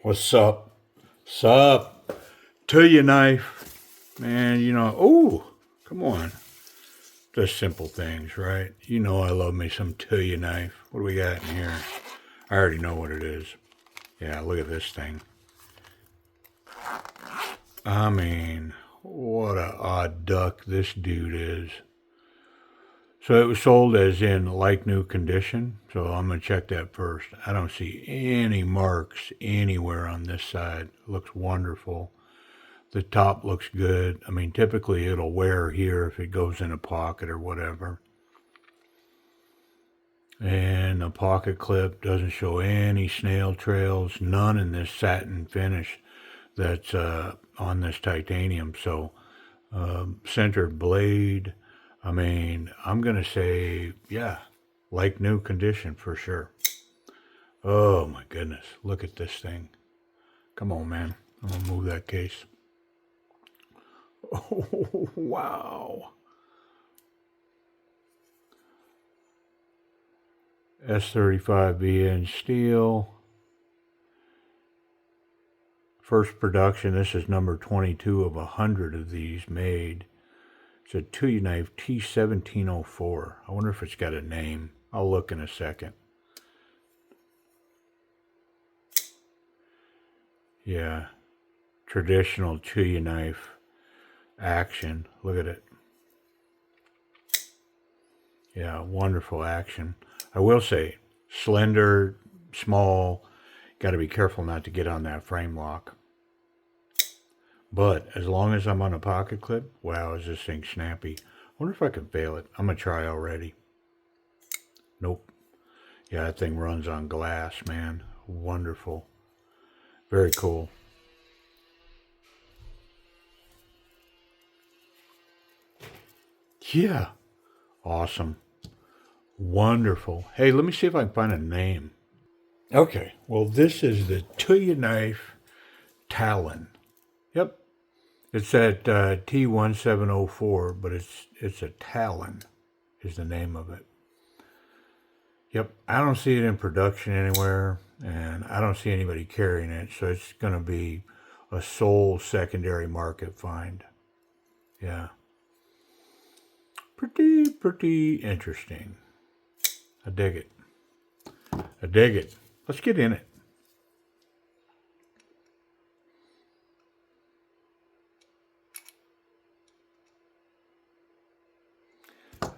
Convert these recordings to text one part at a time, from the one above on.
What's up? Sup? TUYAKNIFE. Man, oh, come on. Just simple things, right? You know I love me some TUYAKNIFE. What do we got in here? I already know what it is. Yeah, look at this thing. I mean, what a odd duck this dude is. So it was sold as in like new condition. So I'm going to check that first. I don't see any marks anywhere on this side. It looks wonderful. The top looks good. I mean, typically it'll wear here if it goes in a pocket or whatever. And the pocket clip doesn't show any snail trails, none in this satin finish that's on this titanium. So centered blade. I mean, I'm going to say, yeah, like new condition for sure. Oh my goodness. Look at this thing. Come on, man. I'm going to move that case. Oh, wow. S35VN steel. First production. This is number 22 of 100 of these made. It's a TUYAKNIFE T1704. I wonder if it's got a name. I'll look in a second. Yeah. Traditional TUYAKNIFE action. Look at it. Yeah, wonderful action. I will say, slender, small. Got to be careful not to get on that frame lock. But as long as I'm on a pocket clip, wow, is this thing snappy. I wonder if I can fail it. I'm going to try already. Nope. Yeah, that thing runs on glass, man. Wonderful. Very cool. Yeah. Awesome. Wonderful. Hey, let me see if I can find a name. Okay. Well, this is the TUYAKNIFE Talon. Yep. It's at T1704, but it's a Talon is the name of it. Yep. I don't see it in production anywhere, and I don't see anybody carrying it, so it's going to be a sole secondary market find. Yeah. Pretty interesting. I dig it. I dig it. Let's get in it.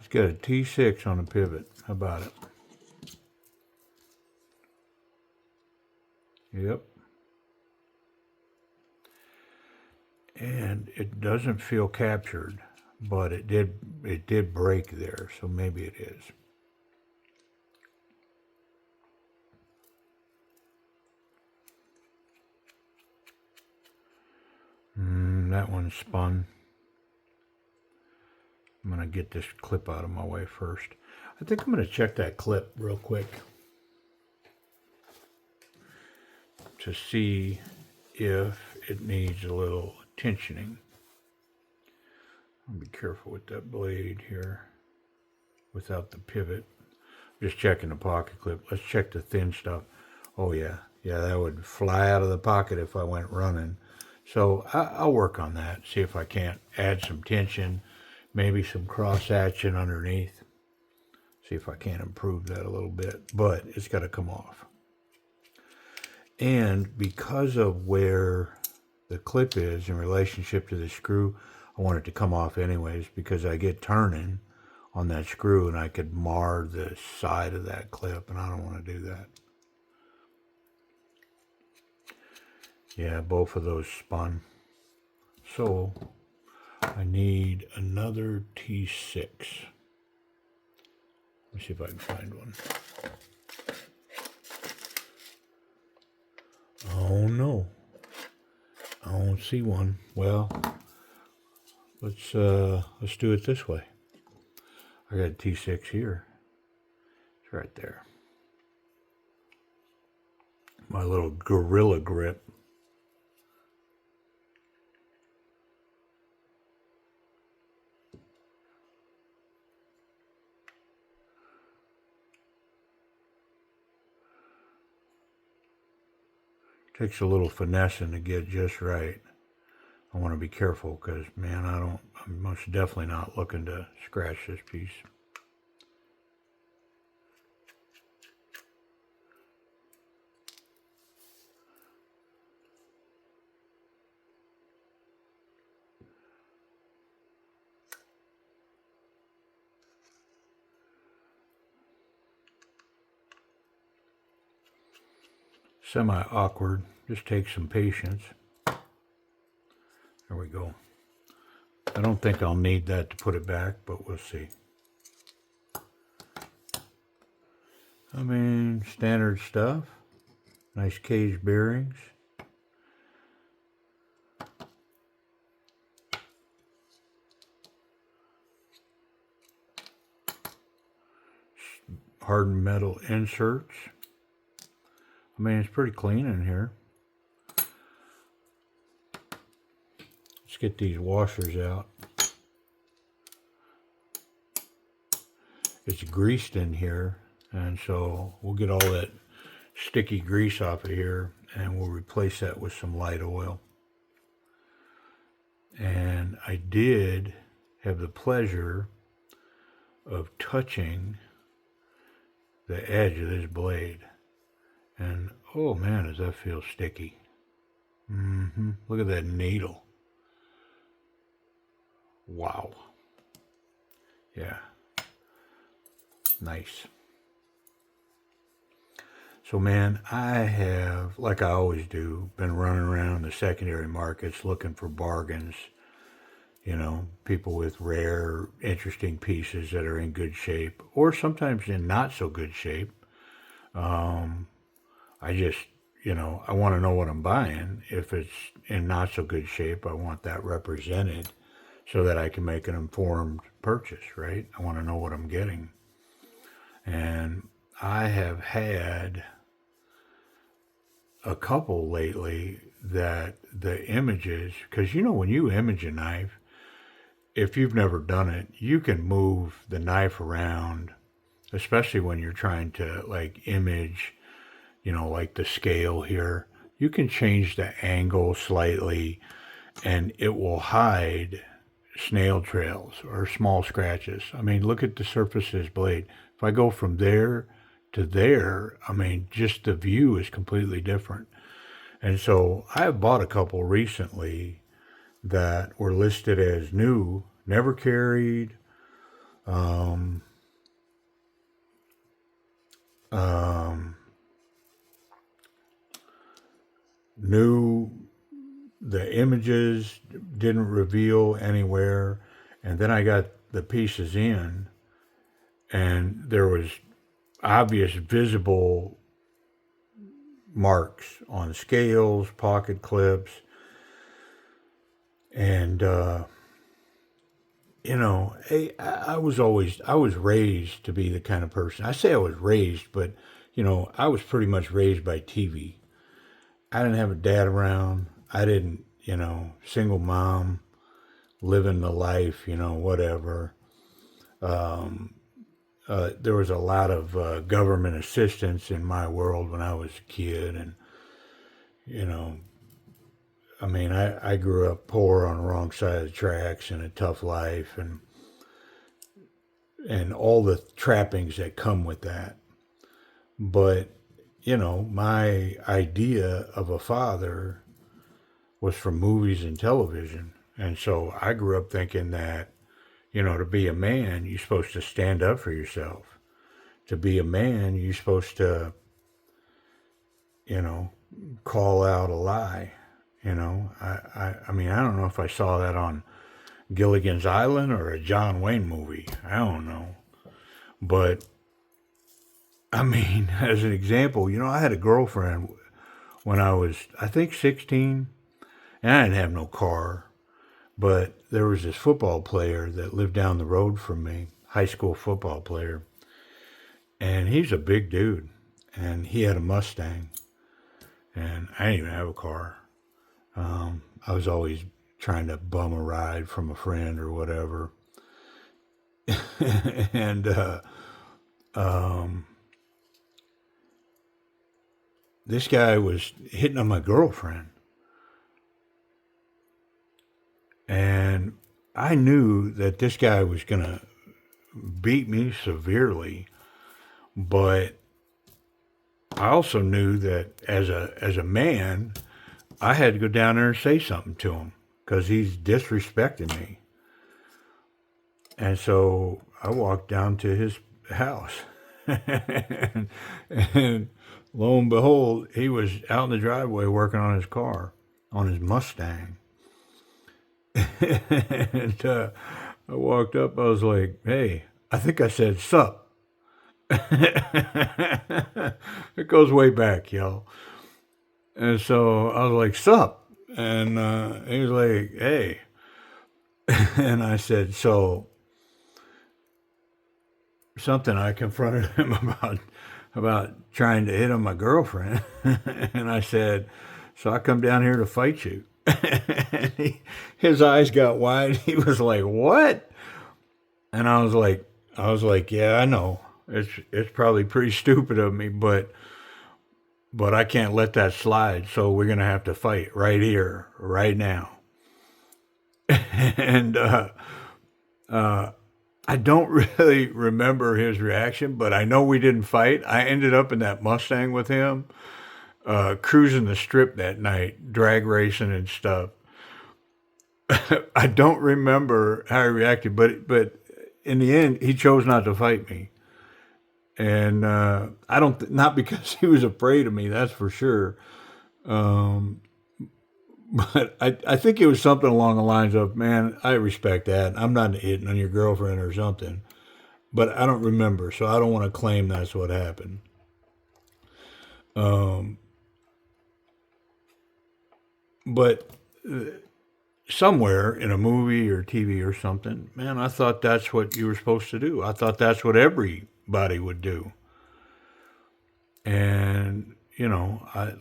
It's got a T6 on the pivot. How about it? Yep. And it doesn't feel captured, but it did break there, so maybe it is. That one's spun. I'm going to get this clip out of my way first. I think I'm going to check that clip real quick to see if it needs a little tensioning. I'll be careful with that blade here without the pivot. Just checking the pocket clip. Let's check the thin stuff. Oh yeah, that would fly out of the pocket if I went running. So I'll work on that, see if I can't add some tension, maybe some cross action underneath. See if I can't improve that a little bit, but it's got to come off. And because of where the clip is in relationship to the screw, I want it to come off anyways because I get turning on that screw and I could mar the side of that clip, and I don't want to do that. Yeah, both of those spun. So I need another T6. Let me see if I can find one. Oh no, I don't see one. Well, let's do it this way. I got a T6 here. It's right there. My little gorilla grip. Takes a little finessing to get just right. I want to be careful because, man, I'm most definitely not looking to scratch this piece. Semi-awkward. Just takes some patience. There we go. I don't think I'll need that to put it back, but we'll see. I mean, standard stuff. Nice cage bearings. Hardened metal inserts. I mean, it's pretty clean in here. Let's get these washers out. It's greased in here, and so we'll get all that sticky grease off of here, and we'll replace that with some light oil. And I did have the pleasure of touching the edge of this blade, and oh man, does that feel sticky. Look at that needle. Wow. Yeah. Nice. So man, I have, like I always do, been running around the secondary markets looking for bargains. You know, people with rare, interesting pieces that are in good shape, or sometimes in not so good shape. I just, I want to know what I'm buying. If it's in not so good shape, I want that represented so that I can make an informed purchase, right? I want to know what I'm getting. And I have had a couple lately that the images, because when you image a knife, if you've never done it, you can move the knife around, especially when you're trying to like image, like the scale here. You can change the angle slightly and it will hide snail trails or small scratches. I mean, look at the surface of this blade. If I go from there to there, I mean, just the view is completely different. And so I have bought a couple recently that were listed as new, never carried, new, the images didn't reveal anywhere. And then I got the pieces in, and there was obvious visible marks on scales, pocket clips, and I was raised to be the kind of person. I say I was raised, but I was pretty much raised by TV. I didn't have a dad around. I didn't, single mom, living the life, whatever. There was a lot of government assistance in my world when I was a kid, and I mean, I grew up poor on the wrong side of the tracks and a tough life, and all the trappings that come with that. But my idea of a father was from movies and television, and so I grew up thinking that to be a man, you're supposed to stand up for yourself. To be a man, you're supposed to, call out a lie. I mean, I don't know if I saw that on Gilligan's Island or a John Wayne movie. I don't know. But, I mean, as an example, I had a girlfriend when I was, I think, 16, and I didn't have no car. But there was this football player that lived down the road from me, high school football player. And he's a big dude. And he had a Mustang. And I didn't even have a car. I was always trying to bum a ride from a friend or whatever. And this guy was hitting on my girlfriend. And I knew that this guy was going to beat me severely, but I also knew that as a man, I had to go down there and say something to him because he's disrespecting me. And so I walked down to his house, and lo and behold, he was out in the driveway working on his car, on his Mustang. And I walked up, I was like, hey, I think I said sup. It goes way back, y'all. And so I was like, sup. And he was like, hey. And I said, so something I confronted him about trying to hit on my girlfriend. And I said, so I come down here to fight you. And his eyes got wide. He was like, what? And I was like, yeah, I know. It's probably pretty stupid of me, but I can't let that slide. So we're gonna have to fight right here, right now. And I don't really remember his reaction, but I know we didn't fight. I ended up in that Mustang with him, cruising the strip that night, drag racing and stuff. I don't remember how he reacted, but in the end, he chose not to fight me. And I don't, not because he was afraid of me, that's for sure. Um, but I think it was something along the lines of, man, I respect that. I'm not hitting on your girlfriend or something. But I don't remember, so I don't want to claim that's what happened. Um, but somewhere in a movie or TV or something, man, I thought that's what you were supposed to do. I thought that's what everybody would do. And,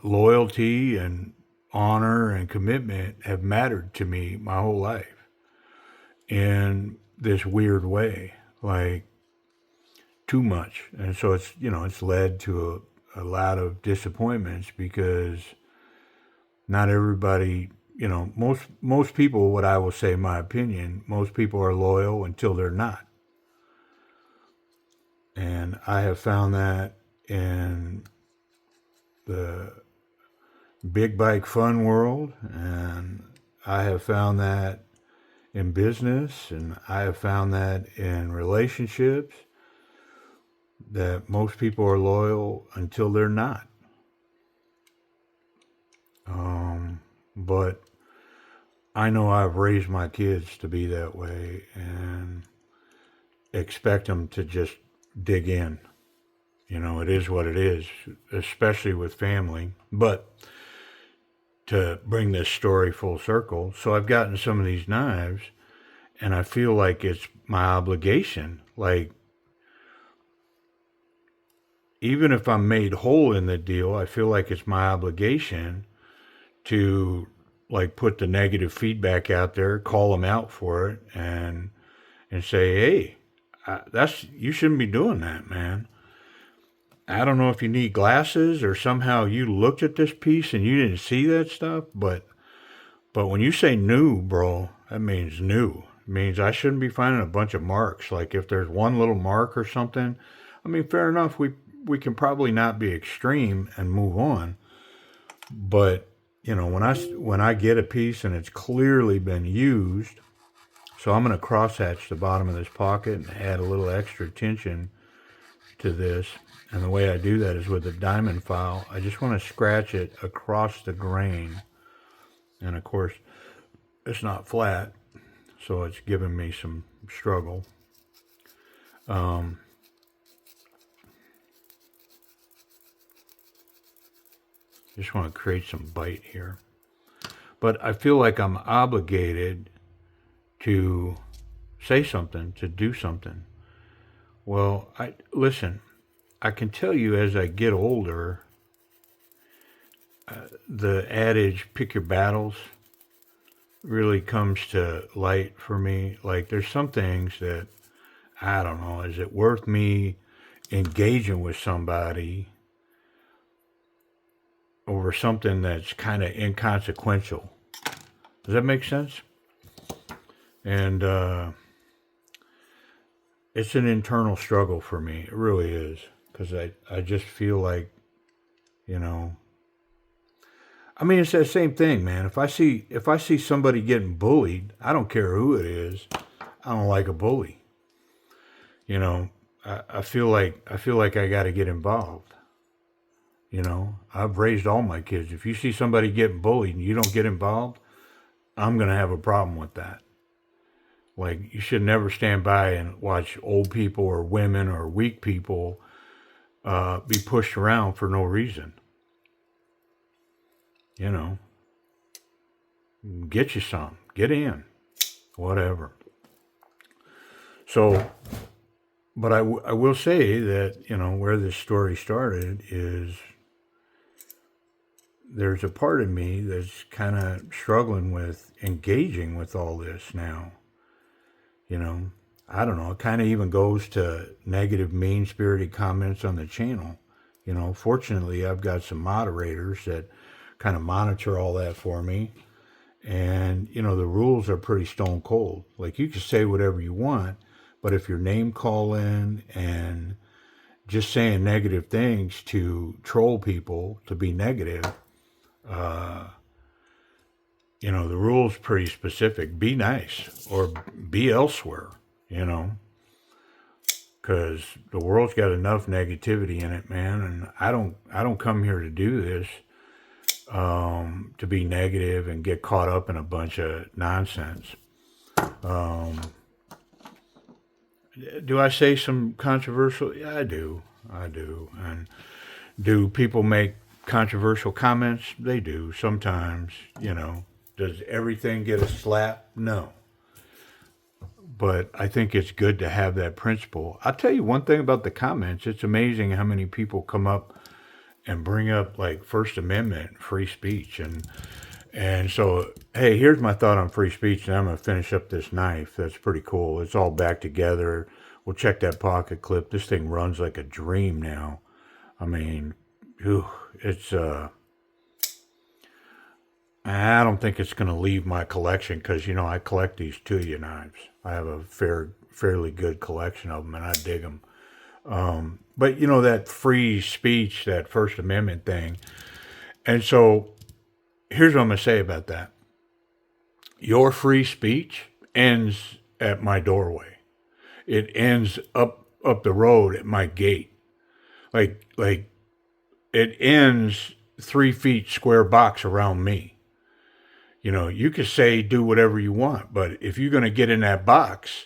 loyalty and honor and commitment have mattered to me my whole life in this weird way, like too much. And so it's led to a lot of disappointments because not everybody, most people, what I will say, my opinion, most people are loyal until they're not. And I have found that in the big bike fun world, and I have found that in business, and I have found that in relationships, that most people are loyal until they're not. But I know I've raised my kids to be that way and expect them to just dig in. It is what it is, especially with family. But to bring this story full circle, so I've gotten some of these knives, and I feel like it's my obligation. Like, even if I'm made whole in the deal, I feel like it's my obligation to like put the negative feedback out there, call them out for it, and say, hey, you shouldn't be doing that, man. I don't know if you need glasses or somehow you looked at this piece and you didn't see that stuff, but when you say new, bro, that means new. It means I shouldn't be finding a bunch of marks. Like if there's one little mark or something, I mean, fair enough. We can probably not be extreme and move on. But when I get a piece and it's clearly been used, so I'm going to cross hatch the bottom of this pocket and add a little extra tension to this. And the way I do that is with a diamond file. I just want to scratch it across the grain. And of course, it's not flat, so it's giving me some struggle. Just want to create some bite here. But I feel like I'm obligated to say something, to do something. Well, listen, I can tell you as I get older, the adage, pick your battles, really comes to light for me. Like there's some things that, I don't know, is it worth me engaging with somebody over something that's kind of inconsequential. Does that make sense? And it's an internal struggle for me. It really is. Because I just feel like, you know, I mean, it's that same thing, man. If I see somebody getting bullied, I don't care who it is. I don't like a bully. You know, I feel like I got to get involved. You know, I've raised all my kids. If you see somebody getting bullied and you don't get involved, I'm gonna have a problem with that. Like, you should never stand by and watch old people or women or weak people be pushed around for no reason. You know, get you some, get in, whatever. So, but I will say that, where this story started is there's a part of me that's kind of struggling with engaging with all this now. You know, I don't know. It kind of even goes to negative, mean spirited comments on the channel. Fortunately, I've got some moderators that kind of monitor all that for me. And, the rules are pretty stone cold. Like, you can say whatever you want, but if you're name calling and just saying negative things to troll people, to be negative, uh, the rule's pretty specific. Be nice or be elsewhere, you know, because the world's got enough negativity in it, man. And I don't come here to do this to be negative and get caught up in a bunch of nonsense. Um, do I say some controversial? Yeah, I do. I do. And do people make controversial comments? They do sometimes, Does everything get a slap? No. But I think it's good to have that principle. I'll tell you one thing about the comments. It's amazing how many people come up and bring up like First Amendment, free speech. And so, hey, here's my thought on free speech, and I'm going to finish up this knife. That's pretty cool. It's all back together. We'll check that pocket clip. This thing runs like a dream now. I mean, it's I don't think it's going to leave my collection because, I collect these TUYAKNIFEs. I have a fairly good collection of them, and I dig them. But, that free speech, that First Amendment thing. And so here's what I'm going to say about that. Your free speech ends at my doorway. It ends up the road at my gate. Like it ends 3 feet square box around me. You could say do whatever you want, but if you're going to get in that box,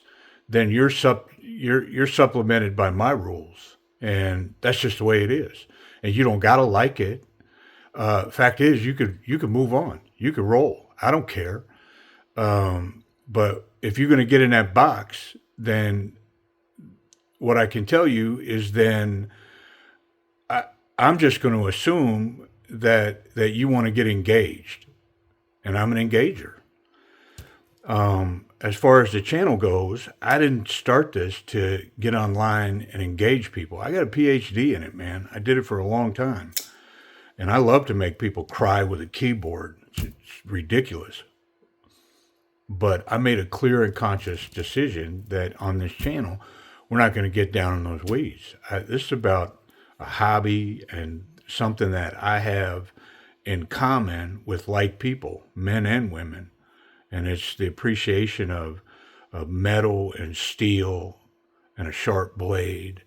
then you're supplemented by my rules, and that's just the way it is. And you don't gotta like it. Fact is, you could move on, you could roll. I don't care. But if you're going to get in that box, then what I can tell you is then I'm just going to assume that you want to get engaged. And I'm an engager. As far as the channel goes, I didn't start this to get online and engage people. I got a PhD in it, man. I did it for a long time. And I love to make people cry with a keyboard. It's ridiculous. But I made a clear and conscious decision that on this channel, we're not going to get down in those weeds. This is about a hobby and something that I have in common with like people, men and women. And it's the appreciation of metal and steel and a sharp blade.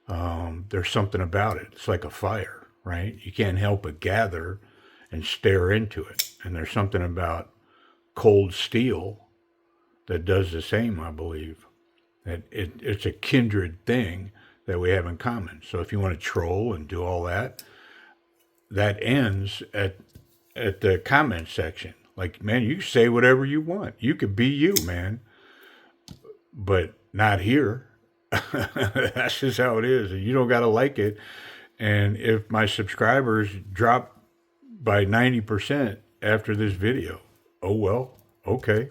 There's something about it. It's like a fire, right? You can't help but gather and stare into it. And there's something about cold steel that does the same, I believe. It's a kindred thing that we have in common. So if you want to troll and do all that, that ends at the comment section. Like, man, you can say whatever you want. You could be you, man. But not here. That's just how it is. And you don't got to like it. And if my subscribers drop by 90% after this video, oh well, okay.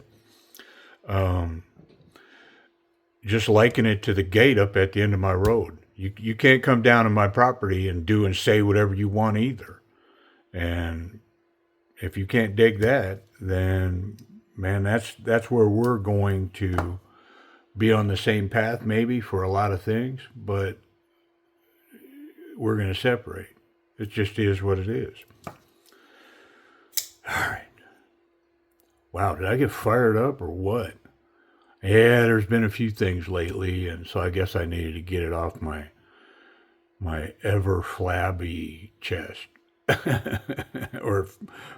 Just liken it to the gate up at the end of my road. You can't come down to my property and do and say whatever you want either. And if you can't dig that, then man, that's where we're going to be on the same path maybe for a lot of things, but we're going to separate. It just is what it is. All right. Wow, did I get fired up or what? Yeah, there's been a few things lately, and so I guess I needed to get it off my ever flabby chest. Or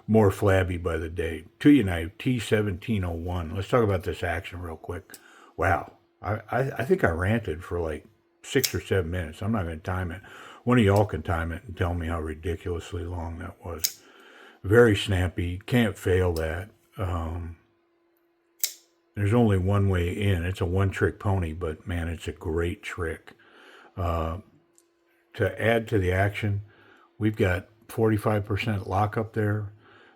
more flabby by the day. TUYAKNIFE T1701. Let's talk about this action real quick. Wow. I think I ranted for like 6 or 7 minutes. I'm not going to time it. One of y'all can time it and tell me how ridiculously long that was. Very snappy. Can't fail that. There's only one way in. It's a one-trick pony, but man, it's a great trick. To add to the action, we've got 45% lock up there.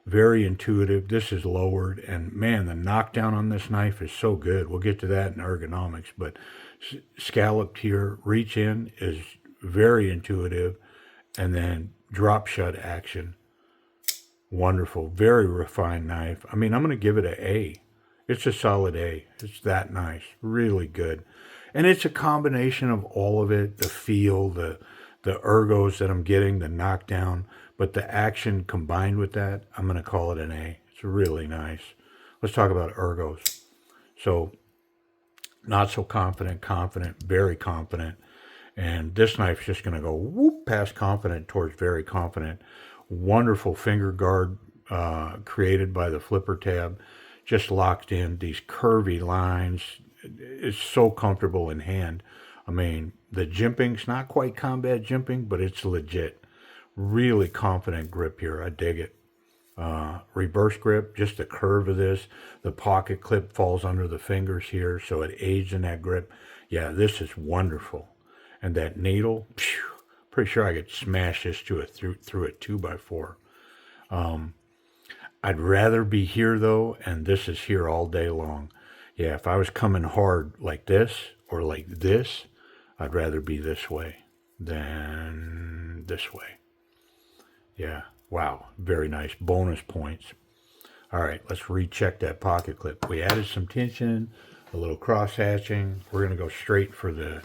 Very intuitive. This is lowered, and man, the knockdown on this knife is so good. We'll get to that in ergonomics, but scalloped here, reach in is very intuitive, and then drop shut action. Wonderful. Very refined knife. I mean, I'm going to give it an A. It's a solid A. It's that nice. Really good. And it's a combination of all of it, the feel, the ergos that I'm getting, the knockdown, but the action combined with that, I'm going to call it an A. It's really nice. Let's talk about ergos. So, not so confident, very confident. And this knife's just going to go whoop past confident towards very confident. Wonderful finger guard created by the flipper tab. Just locked in, these curvy lines. It's so comfortable in hand. I mean, the jimping's not quite combat jimping, but it's legit. Really confident grip here. I dig it. Reverse grip, just the curve of this. The pocket clip falls under the fingers here, so it aids in that grip. Yeah, this is wonderful. And that needle, phew, pretty sure I could smash this through a 2x4. I'd rather be here though, and this is here all day long. Yeah, if I was coming hard like this or like this, I'd rather be this way than this way. Yeah, wow, very nice. Bonus points. All right, let's recheck that pocket clip. We added some tension, a little cross hatching. We're going to go straight for the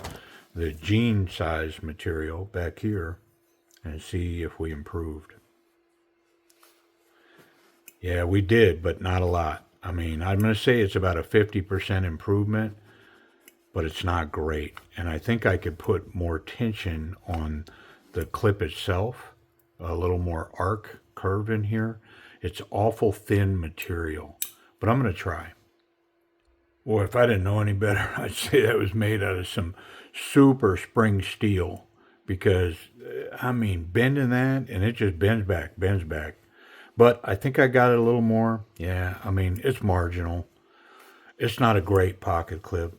jean size material back here and see if we improved. Yeah, we did, but not a lot. I mean, I'm going to say it's about a 50% improvement, but it's not great. And I think I could put more tension on the clip itself, a little more arc curve in here. It's awful thin material, but I'm going to try. Boy, if I didn't know any better, I'd say that was made out of some super spring steel, because, I mean, bending that, and it just bends back. But I think I got it a little more. Yeah, I mean, it's marginal. It's not a great pocket clip.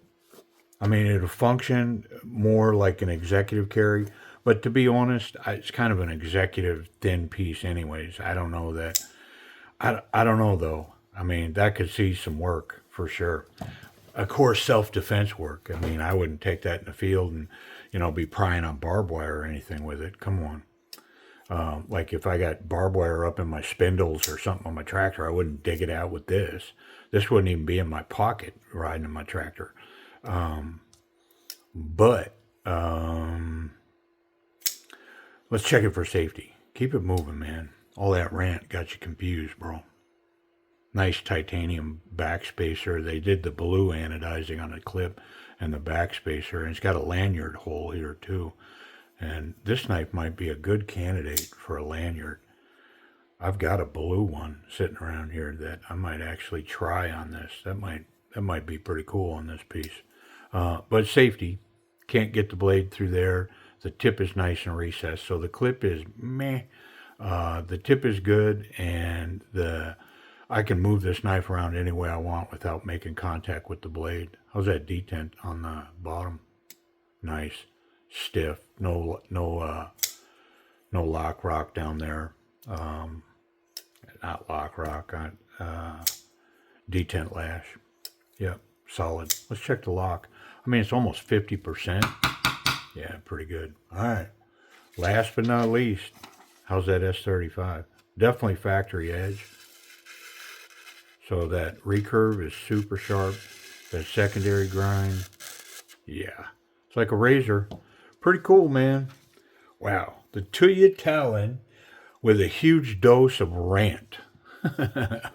I mean, it'll function more like an executive carry. But to be honest, it's kind of an executive thin piece anyways. I don't know that. I don't know, though. I mean, that could see some work for sure. Of course, self-defense work. I mean, I wouldn't take that in the field and, be prying on barbed wire or anything with it. Come on. Like if I got barbed wire up in my spindles or something on my tractor, I wouldn't dig it out with this. This wouldn't even be in my pocket riding in my tractor. But let's check it for safety. Keep it moving, man. All that rant got you confused, bro. Nice titanium backspacer. They did the blue anodizing on the clip and the backspacer, and it's got a lanyard hole here too. And this knife might be a good candidate for a lanyard. I've got a blue one sitting around here that I might actually try on this. That might be pretty cool on this piece. But safety, can't get the blade through there. The tip is nice and recessed, so the clip is meh. The tip is good, and I can move this knife around any way I want without making contact with the blade. How's that detent on the bottom? Nice. Stiff, no lock rock down there. Not lock rock, detent lash. Yep, solid. Let's check the lock. I mean, it's almost 50%. Yeah, pretty good. All right. Last but not least, how's that S35? Definitely factory edge. So that recurve is super sharp. That secondary grind, yeah. It's like a razor. Pretty cool, man. Wow. The Tuya Talon with a huge dose of rant.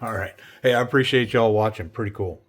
All right. Hey, I appreciate y'all watching. Pretty cool.